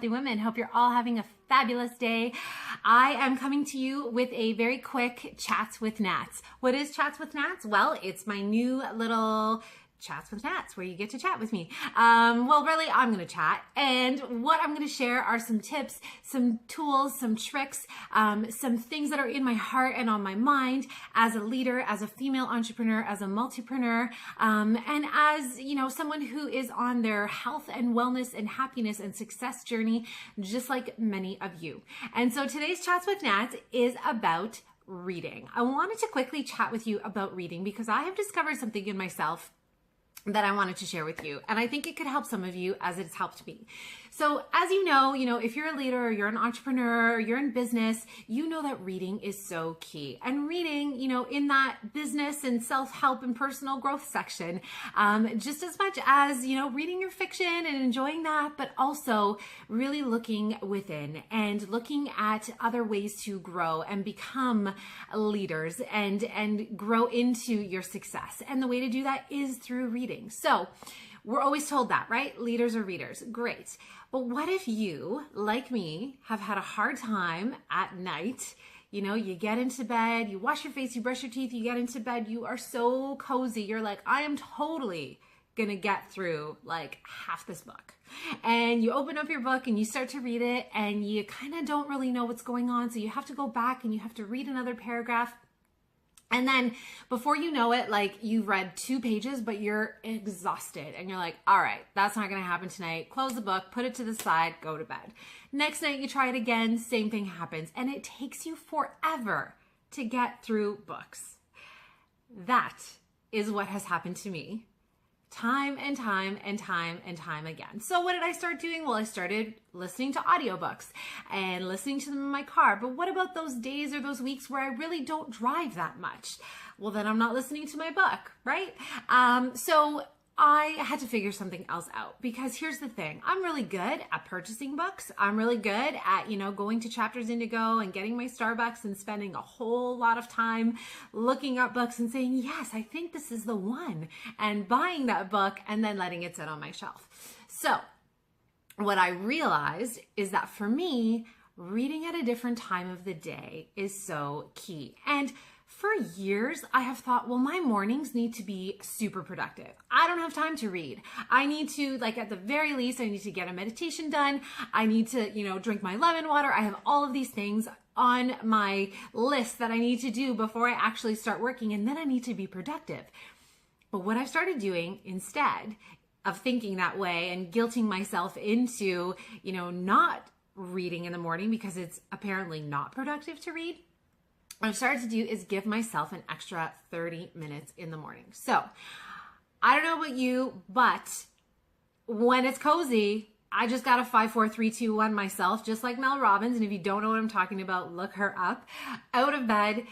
Women. Hope you're all having a fabulous day. I am coming to you with a very quick Chats with Nats. What is Chats with Nats? Well, it's my new little Chats with Nats, where you get to chat with me. Well, really, I'm going to chat. And what I'm going to share are some tips, some tools, some tricks, some things that are in my heart and on my mind as a leader, as a female entrepreneur, as a multipreneur, and as, you know, someone who is on their health and wellness and happiness and success journey, just like many of you. And so today's Chats with Nats is about reading. I wanted to quickly chat with you about reading because I have discovered something in myself that I wanted to share with you. And I think it could help some of you as it's helped me. So as you know, if you're a leader or you're an entrepreneur or you're in business, you know that reading is so key. And reading, in that business and self-help and personal growth section, just as much as, reading your fiction and enjoying that, but also really looking within and looking at other ways to grow and become leaders and grow into your success. And the way to do that is through reading. So we're always told that, right? Leaders are readers. Great. But what if you, like me, have had a hard time at night? You get into bed, you wash your face, you brush your teeth, you get into bed, you are so cozy. You're like, I am totally gonna get through like half this book. And you open up your book and you start to read it and you kind of don't really know what's going on. So you have to go back and you have to read another paragraph. And then before you know it, like you've read 2 pages, but you're exhausted and you're like, all right, that's not going to happen tonight. Close the book, put it to the side, go to bed. Next night you try it again, same thing happens. And it takes you forever to get through books. That is what has happened to me time and time and time and time again. So what did I start doing? Well, I started listening to audiobooks and listening to them in my car. But what about those days or those weeks where I really don't drive that much? Well, then I'm not listening to my book, right? So I had to figure something else out because here's the thing. I'm really good at purchasing books. I'm really good at, going to Chapters Indigo and getting my Starbucks and spending a whole lot of time looking up books and saying, yes, I think this is the one, and buying that book and then letting it sit on my shelf. So what I realized is that for me, reading at a different time of the day is so key. And for years, I have thought, well, my mornings need to be super productive. I don't have time to read. I need to, at the very least, I need to get a meditation done. I need to, drink my lemon water. I have all of these things on my list that I need to do before I actually start working, and then I need to be productive. But what I started doing instead of thinking that way and guilting myself into, not reading in the morning because it's apparently not productive to read, what I've started to do is give myself an extra 30 minutes in the morning. So I don't know about you, but when it's cozy, I just got a 5, 4, 3, 2, 1 myself, just like Mel Robbins. And if you don't know what I'm talking about, look her up. Out of bed,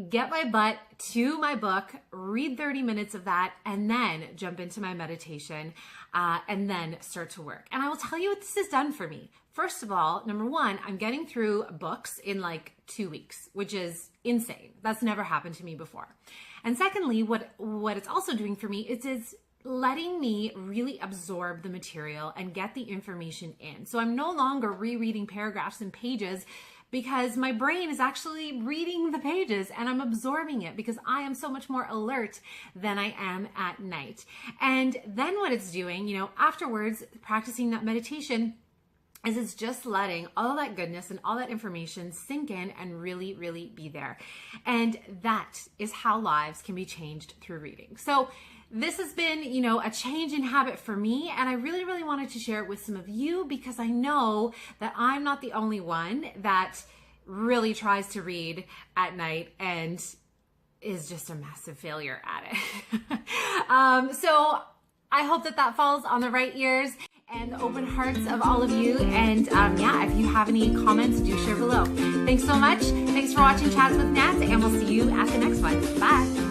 get my butt to my book, read 30 minutes of that, and then jump into my meditation, and then start to work. And I will tell you what this has done for me. First of all, number one, I'm getting through books in 2 weeks, which is insane. That's never happened to me before. And secondly, what it's also doing for me is letting me really absorb the material and get the information in. So I'm no longer rereading paragraphs and pages because my brain is actually reading the pages and I'm absorbing it because I am so much more alert than I am at night. And then what it's doing, afterwards, practicing that meditation, is it's just letting all that goodness and all that information sink in and really, really be there. And that is how lives can be changed through reading. So this has been, a change in habit for me. And I really, really wanted to share it with some of you because I know that I'm not the only one that really tries to read at night and is just a massive failure at it. So I hope that falls on the right ears and the open hearts of all of you. And if you have any comments, do share below. Thanks so much. Thanks for watching Chats with Nats, and we'll see you at the next one. Bye.